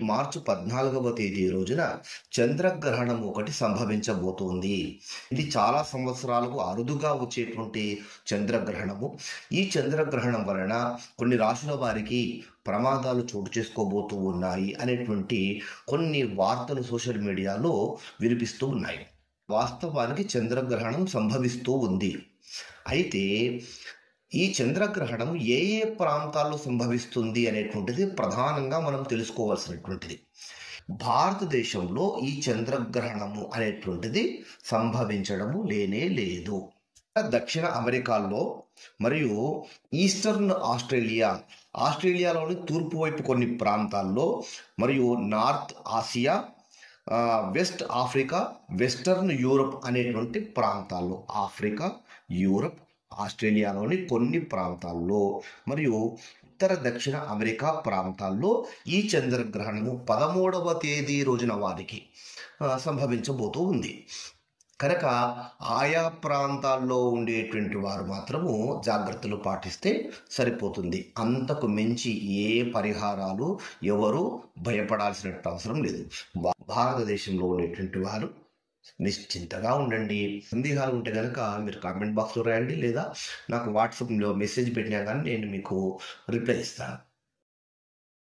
మార్చి 14వ తేదీ రోజున చంద్రగ్రహణం ఒకటి సంభవించబోతోంది. ఇది చాలా సంవత్సరాలకు అరుదుగా వచ్చేటువంటి చంద్రగ్రహణము. ఈ చంద్రగ్రహణం వలన కొన్ని రాశుల వారికి ప్రమాదాలు చోటు చేసుకోబోతూ ఉన్నాయి అనేటువంటి కొన్ని వార్తలు సోషల్ మీడియాలో వినిపిస్తూ ఉన్నాయి. వాస్తవానికి చంద్రగ్రహణం సంభవిస్తూ ఉంది. అయితే ఈ చంద్రగ్రహణం ఏ ఏ ప్రాంతాల్లో సంభవిస్తుంది అనేటువంటిది ప్రధానంగా మనం తెలుసుకోవాల్సినటువంటిది. భారతదేశంలో ఈ చంద్రగ్రహణము అనేటువంటిది సంభవించడము లేనే లేదు. దక్షిణ అమెరికాలో మరియు ఈస్టర్న్ ఆస్ట్రేలియాలోని తూర్పు వైపు కొన్ని ప్రాంతాల్లో మరియు north Asia, west Africa, western Europe అనేటువంటి ప్రాంతాల్లో, ఆఫ్రికా, యూరప్, ఆస్ట్రేలియాలోని కొన్ని ప్రాంతాల్లో మరియు ఉత్తర దక్షిణ అమెరికా ప్రాంతాల్లో ఈ చంద్రగ్రహణము 13వ తేదీ రోజున వారికి సంభవించబోతూ ఉంది. కనుక ఆయా ప్రాంతాల్లో ఉండేటువంటి వారు మాత్రము జాగ్రత్తలు పాటిస్తే సరిపోతుంది. అంతకు మించి ఏ పరిహారాలు ఎవరు భయపడాల్సిన అవసరం లేదు. భారతదేశంలో ఉండేటువంటి వారు నిశ్చింతగా ఉండండి. సందేహాలు ఉంటే కనుక మీరు కామెంట్ బాక్స్లో రాయండి, లేదా నాకు వాట్సాప్లో మెసేజ్ పెట్టినా కానీ నేను మీకు రిప్లై ఇస్తాను.